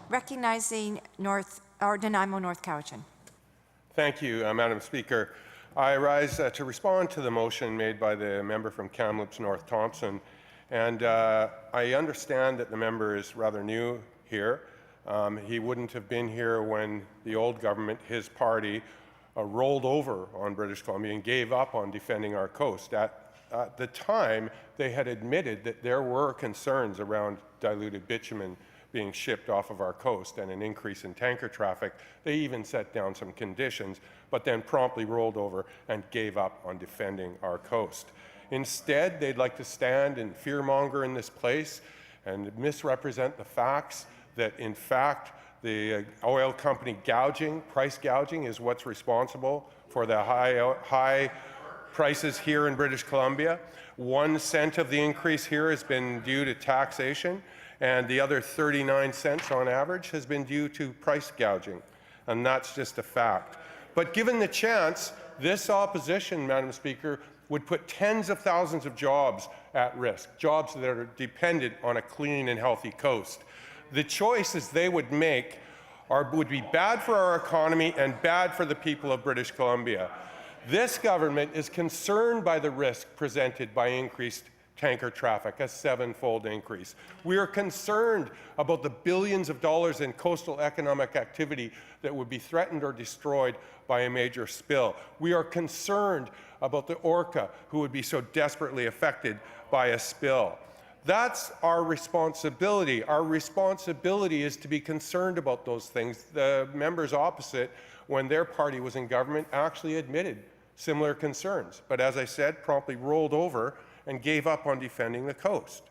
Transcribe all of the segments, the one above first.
Recognizing Nanaimo, North Cowichan. Thank you, Madam Speaker. I rise to respond to the motion made by the member from Kamloops North Thompson. And I understand that the member is rather new here. He wouldn't have been here when the old government, his party, rolled over on British Columbia and gave up on defending our coast. At the time, they had admitted that there were concerns around diluted bitumen being shipped off of our coast and an increase in tanker traffic. They even set down some conditions, but then promptly rolled over and gave up on defending our coast. Instead, they'd like to stand and fearmonger in this place and misrepresent the facts that, in fact, the oil company price gouging, is what's responsible for the high prices here in British Columbia. 1 cent of the increase here has been due to taxation, and the other 39 cents on average has been due to price gouging, and that's just a fact. But given the chance, this opposition, Madam Speaker, would put tens of thousands of jobs at risk, jobs that are dependent on a clean and healthy coast. The choices they would make would be bad for our economy and bad for the people of British Columbia. This government is concerned by the risk presented by increased tanker traffic, a 7-fold increase. We are concerned about the billions of dollars in coastal economic activity that would be threatened or destroyed by a major spill. We are concerned about the orca who would be so desperately affected by a spill. That's our responsibility. Our responsibility is to be concerned about those things. The members opposite, when their party was in government, actually admitted similar concerns, but as I said, promptly rolled over and gave up on defending the coast.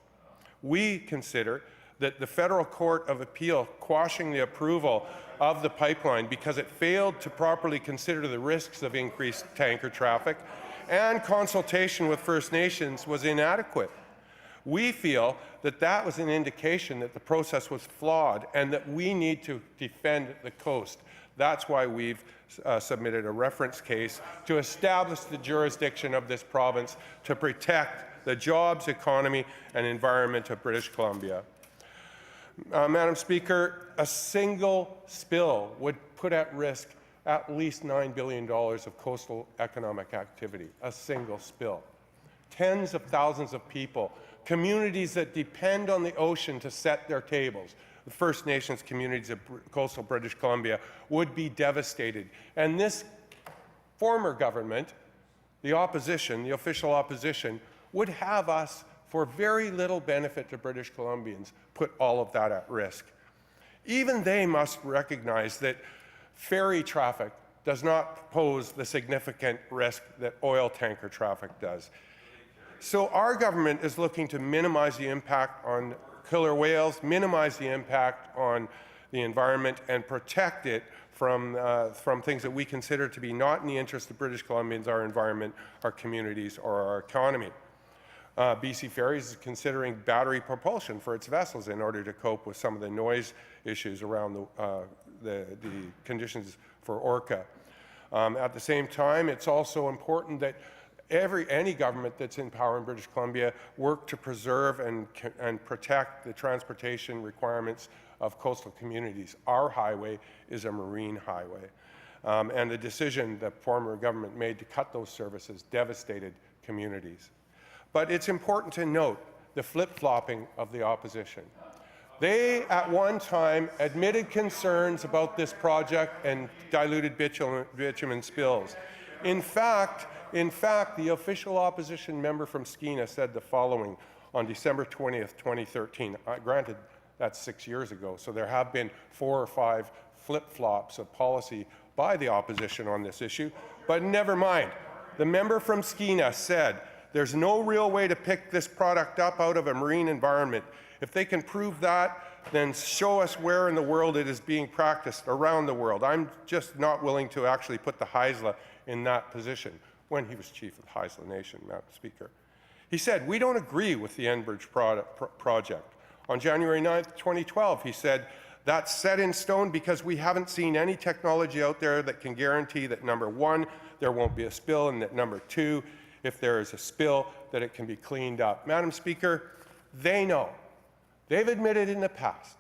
We consider that the Federal Court of Appeal quashing the approval of the pipeline because it failed to properly consider the risks of increased tanker traffic and consultation with First Nations was inadequate. We feel that that was an indication that the process was flawed and that we need to defend the coast. That's why we've submitted a reference case to establish the jurisdiction of this province to protect the jobs, economy, and environment of British Columbia. Madam Speaker, a single spill would put at risk at least $9 billion of coastal economic activity, a single spill. Tens of thousands of people, communities that depend on the ocean to set their tables, the First Nations communities of coastal British Columbia, would be devastated. And this former government, the opposition, the official opposition, would have us, for very little benefit to British Columbians, put all of that at risk. Even they must recognize that ferry traffic does not pose the significant risk that oil tanker traffic does. So our government is looking to minimize the impact on killer whales, minimize the impact on the environment, and protect it from things that we consider to be not in the interest of British Columbians, our environment, our communities, or our economy. BC Ferries is considering battery propulsion for its vessels in order to cope with some of the noise issues around the conditions for orca. At the same time, it's also important that any government that's in power in British Columbia work to preserve and protect the transportation requirements of coastal communities. Our highway is a marine highway. And the decision the former government made to cut those services devastated communities. But it's important to note the flip-flopping of the opposition. They, at one time, admitted concerns about this project and diluted bitumen spills. In fact, the official opposition member from Skeena said the following on December 20th, 2013. Granted, that's 6 years ago, so there have been 4 or 5 flip-flops of policy by the opposition on this issue, but never mind. The member from Skeena said, "There's no real way to pick this product up out of a marine environment. If they can prove that, then show us where in the world it is being practiced around the world." I'm just not willing to actually put the Haisla in that position when he was chief of the Haisla Nation, Madam Speaker. He said, "We don't agree with the Enbridge project." On January 9th, 2012, he said, "That's set in stone because we haven't seen any technology out there that can guarantee that, number one, there won't be a spill, and that, number two, if there is a spill, that it can be cleaned up." Madam Speaker, they know. They've admitted in the past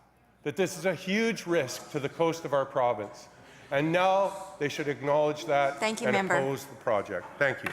that this is a huge risk to the coast of our province. And now they should acknowledge that Thank you, and member. oppose the project. Thank you.